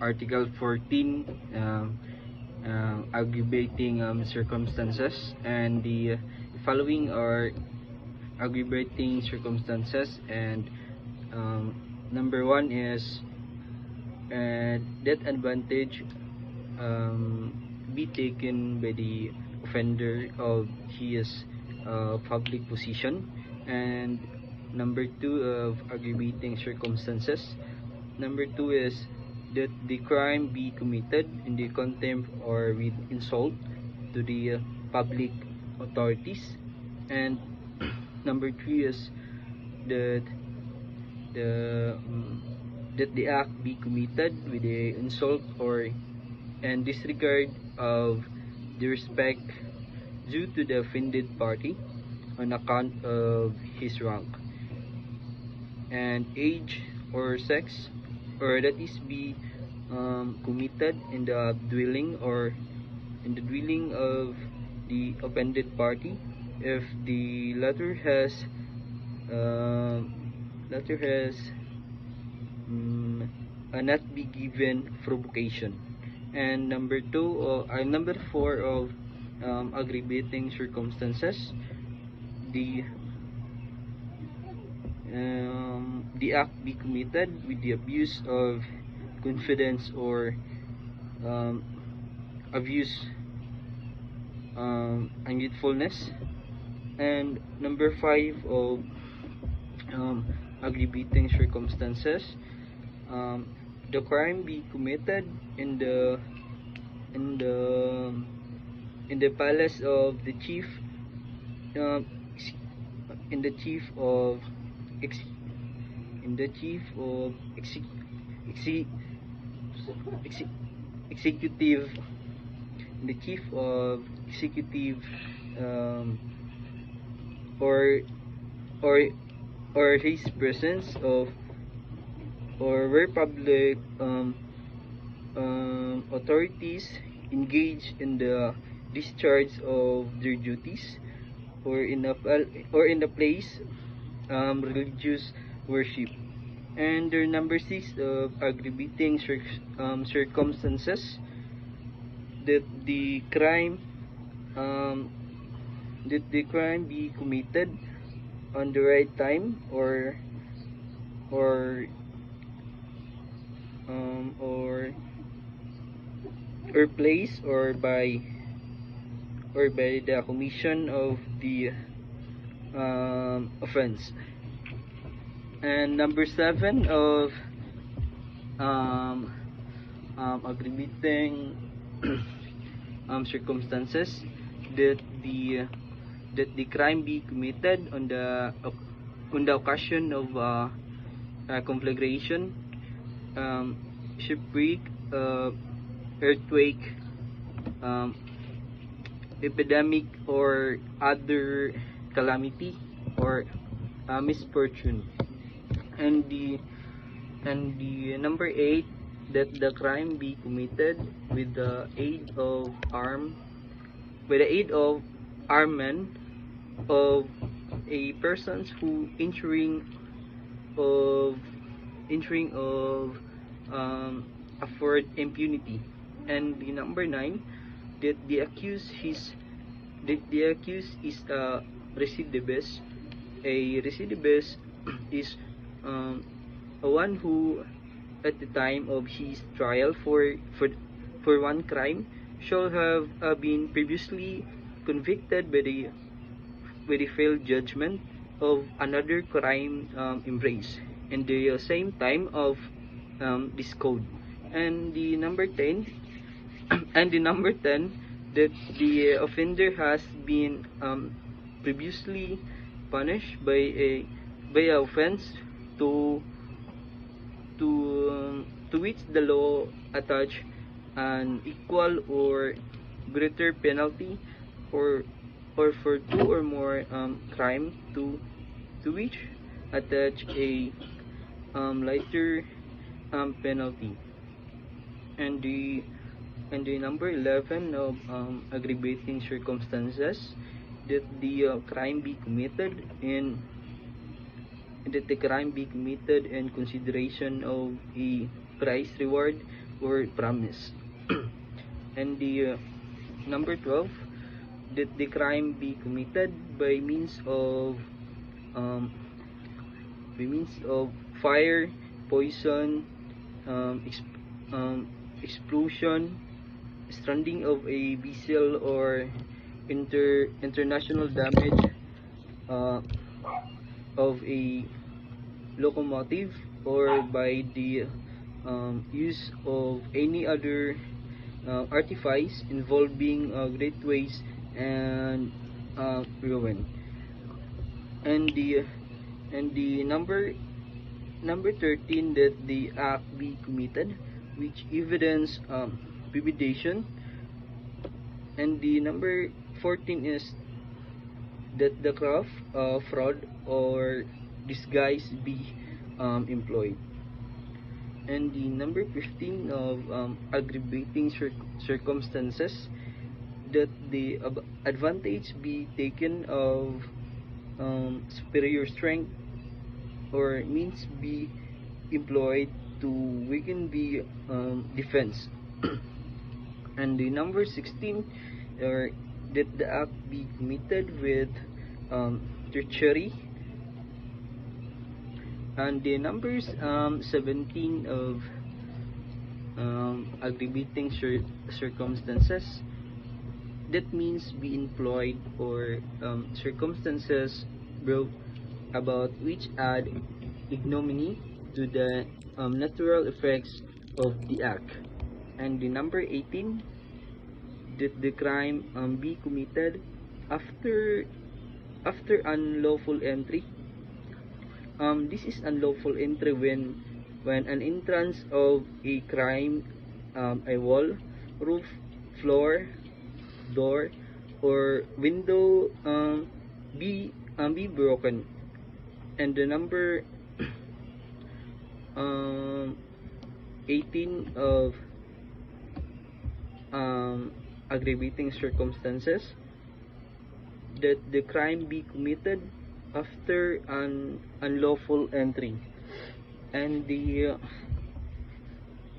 Article 14, aggravating circumstances, and the following are aggravating circumstances. And number one is that advantage be taken by the offender of his public position. And number two of aggravating circumstances, number two is that the crime be committed in the contempt or with insult to the public authorities. And number three is that the act be committed with the insult or and disregard of the respect due to the offended party on account of his rank and age or sex, or that is be committed in the dwelling or in the dwelling of the offended party if the latter has not be given provocation. And number four of aggravating circumstances, the act be committed with the abuse of confidence or abuse untruthfulness. And number five of aggravating circumstances, the crime be committed in the palace of the chief executive or his presence of or where public authorities engage in the discharge of their duties or in a place religious worship. And their number six of aggravating circumstances, that the crime be committed on the right time or place or by the commission of the offense. And number seven of aggravating circumstances, that the crime be committed on the occasion of conflagration, shipwreck, earthquake, epidemic, or other calamity or misfortune. And the number eight, that the crime be committed with the aid of armed men of a persons who injuring of afford impunity. And the number nine, that the accused is a recidivist. A recidivist is a one who at the time of his trial for one crime shall have been previously convicted by the failed judgment of another crime embrace in the same time of this code. And the number 10 that the offender has been previously punished by a offense to which the law attach an equal or greater penalty, or for two or more crime to which attach a lighter penalty. And the number 11 of aggravating circumstances, that the crime be committed in consideration of a price reward or promise. And the number 12, that the crime be committed by means of um, fire, poison, um, exp- explosion, stranding of a vessel, or international damage uh, of a locomotive, or by the use of any other artifice involving great waste and ruin. And the number 13, that the act be committed which evidence premeditation. And the number 14 is that the craft, fraud, or disguise be employed. And the number 15 of aggravating circumstances, that the advantage be taken of superior strength or means be employed to weaken the defense. And the number 16, or that the act be committed with treachery. And the numbers 17 of aggravating circumstances, that means be employed or circumstances brought about which add ignominy to the natural effects of the act. And the number 18, that the crime be committed after unlawful entry. This is unlawful entry when an entrance of a crime, a wall, roof, floor, door, or window be broken. And the number 18 of aggravating circumstances, that the crime be committed after an unlawful entry. And the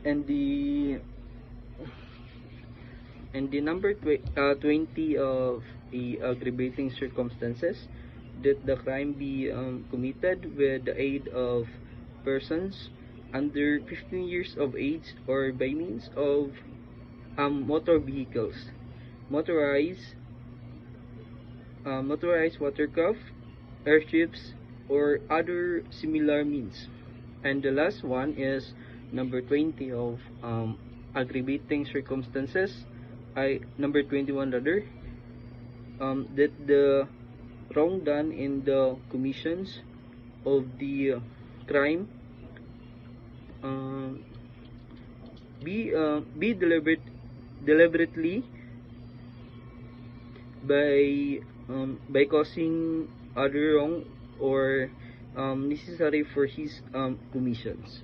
and the number 20 of the aggravating circumstances, that the crime be committed with the aid of persons under 15 years of age, or by means of motor vehicles, motorized watercraft, airships, or other similar means. And the last one is number 20 of aggravating circumstances, number 21 rather, that the wrong done in the commissions of the crime be deliberately by causing other wrong or necessary for his commissions.